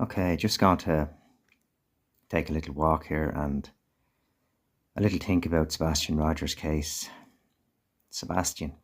Okay, just going to take a little walk here and a little think about Sebastian Rogers' case. Sebastian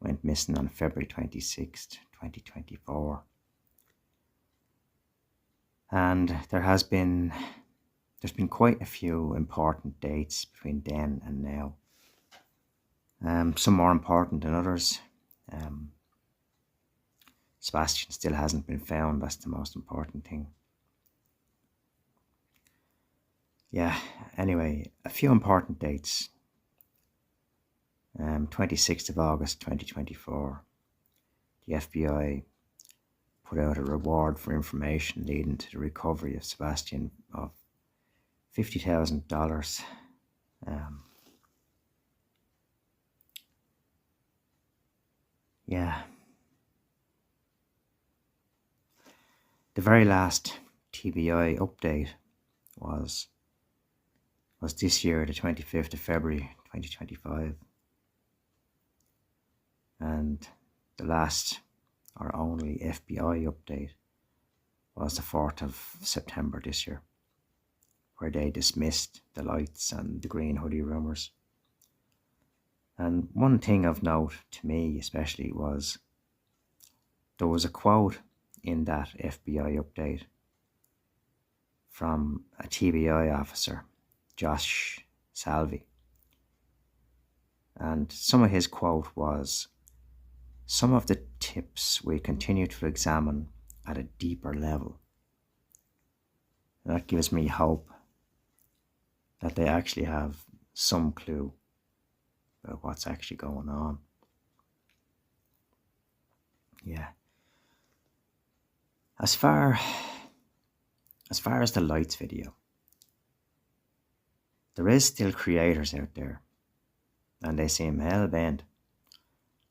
went missing on February 26th, 2024. And there's been quite a few important dates between then and now. Some more important than others. Sebastian still hasn't been found. That's the most important thing. Yeah, anyway, a few important dates. 26th of August 2024, the FBI put out a reward for information leading to the recovery of Sebastian of $50,000. Yeah. The very last TBI update was this year, the 25th of February 2025. And the last or only FBI update was the 4th of September this year, where they dismissed the lights and the green hoodie rumours. And one thing of note to me especially was there was a quote in that FBI update from a TBI officer, Josh Salvi. And some of his quote was, "Some of the tips we continue to examine at a deeper level." And that gives me hope that they actually have some clue about what's actually going on. Yeah. As far as the lights video, there is still creators out there, and they seem hell-bent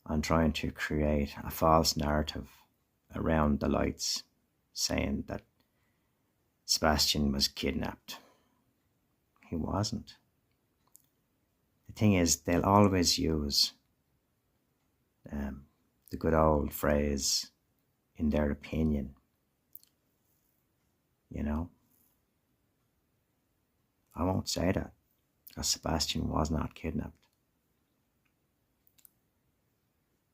on trying to create a false narrative around the lights, saying that Sebastian was kidnapped. He wasn't. The thing is, they'll always use the good old phrase, "in their opinion." You know? I won't say that, because Sebastian was not kidnapped.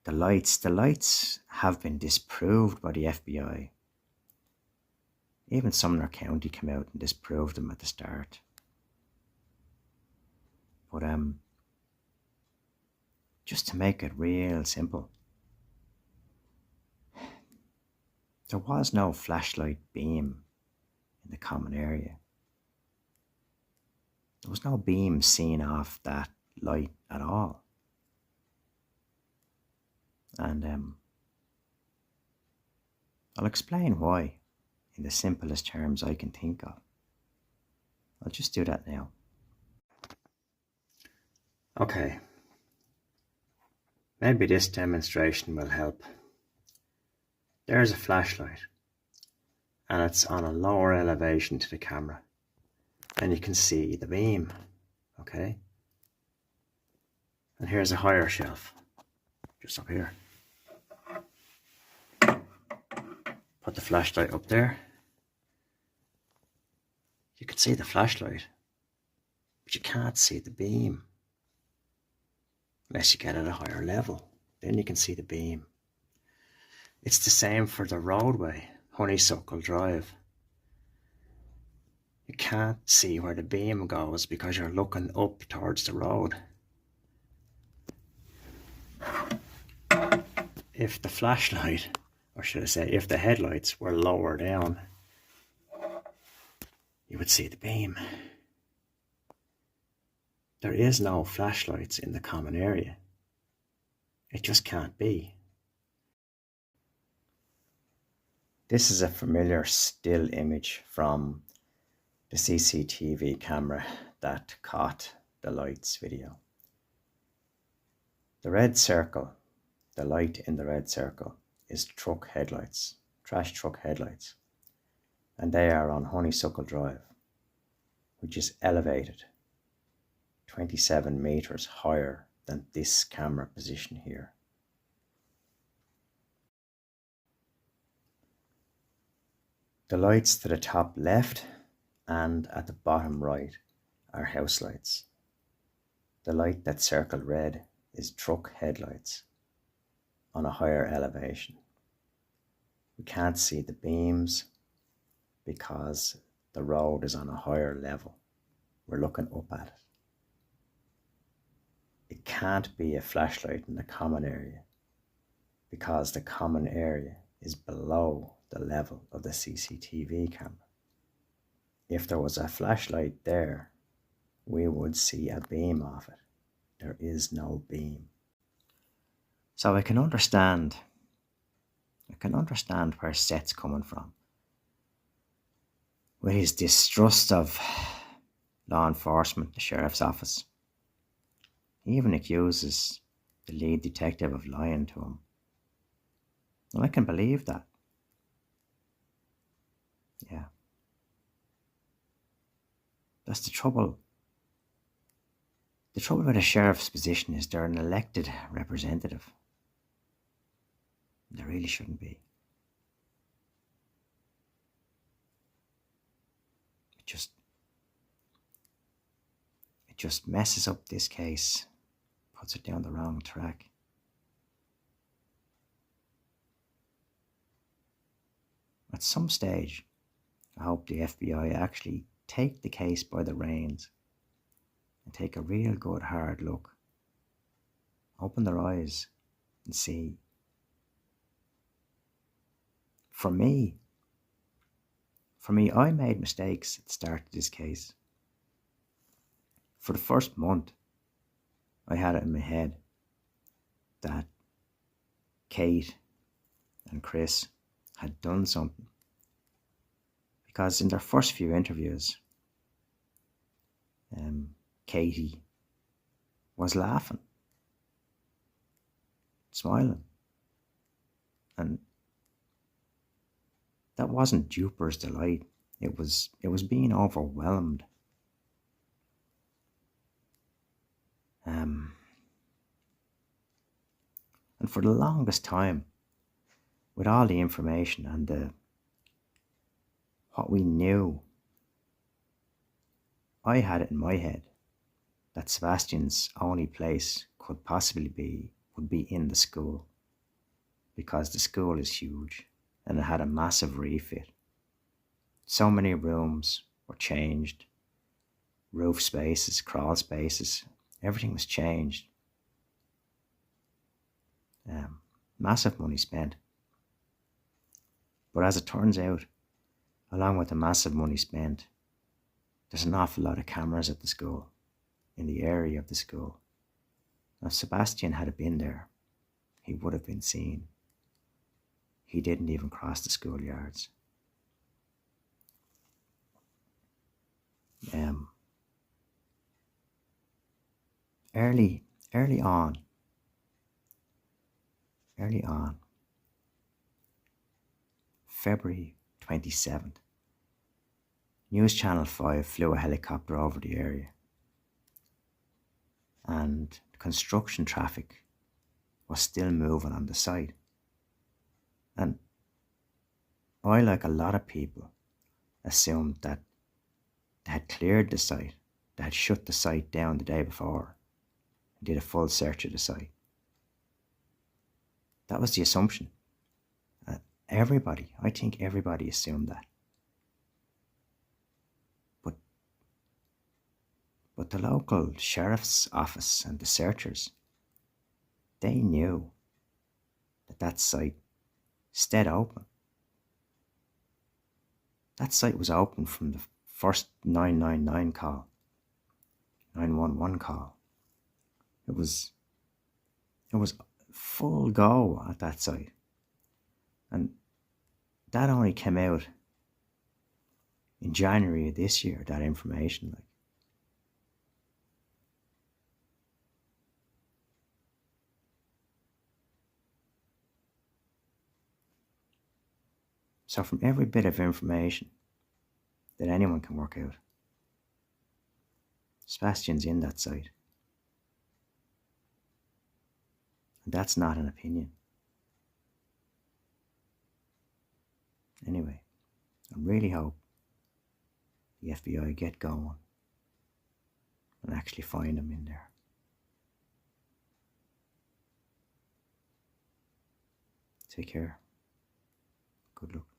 The lights have been disproved by the FBI. Even Sumner County came out and disproved them at the start. But just to make it real simple, there was no flashlight beam in the common area. There was no beam seen off that light at all. And I'll explain why in the simplest terms I can think of. I'll just do that now. Okay. Maybe this demonstration will help. There's a flashlight, and it's on a lower elevation to the camera, and you can see the beam, okay? And here's a higher shelf, just up here. Put the flashlight up there. You can see the flashlight, but you can't see the beam unless you get at a higher level. Then you can see the beam. It's the same for the roadway, Honeysuckle Drive. You can't see where the beam goes because you're looking up towards the road. If the flashlight, or should I say, if the headlights were lower down, you would see the beam. There is no flashlights in the common area. It just can't be. This is a familiar still image from the CCTV camera that caught the lights video. The red circle, the light in the red circle, is truck headlights, trash truck headlights. And they are on Honeysuckle Drive, which is elevated 27 meters higher than this camera position here. The lights to the top left and at the bottom right are house lights. The light that's circled red is truck headlights on a higher elevation. We can't see the beams because the road is on a higher level. We're looking up at it. It can't be a flashlight in the common area because the common area is below the level of the CCTV camera. If there was a flashlight there, we would see a beam of it. There is no beam. So I can understand where Seth's coming from. With his distrust of law enforcement, the sheriff's office. He even accuses the lead detective of lying to him. And I can believe that. Yeah. That's the trouble. The trouble with a sheriff's position is they're an elected representative. They really shouldn't be. It just messes up this case, puts it down the wrong track. At some stage, I hope the FBI actually take the case by the reins and take a real good hard look. Open their eyes and see. For me, I made mistakes at the start of this case. For the first month, I had it in my head that Kate and Chris had done something. Because in their first few interviews, Katie was laughing, smiling. And that wasn't Jupiter's delight. It was being overwhelmed. And for the longest time, with all the information and what we knew, I had it in my head that Sebastian's only place would be in the school, because the school is huge and it had a massive refit. So many rooms were changed, roof spaces, crawl spaces, everything was changed. Massive money spent. But as it turns out, along with the massive money spent, there's an awful lot of cameras at the school, in the area of the school. Now, if Sebastian had been there, he would have been seen. He didn't even cross the schoolyards. Early on, February 27th, News Channel 5 flew a helicopter over the area, and construction traffic was still moving on the site. And I, like a lot of people, assumed that they had cleared the site, they had shut the site down the day before, and did a full search of the site. That was the assumption. I think everybody assumed that. But the local sheriff's office and the searchers, they knew that site stayed open. That site was open from the first 999 call, 911 call. It was full go at that site. And that only came out in January of this year, that information. So from every bit of information that anyone can work out, Sebastian's in that site. And that's not an opinion. Anyway, I really hope the FBI get going and actually find him in there. Take care. Good luck.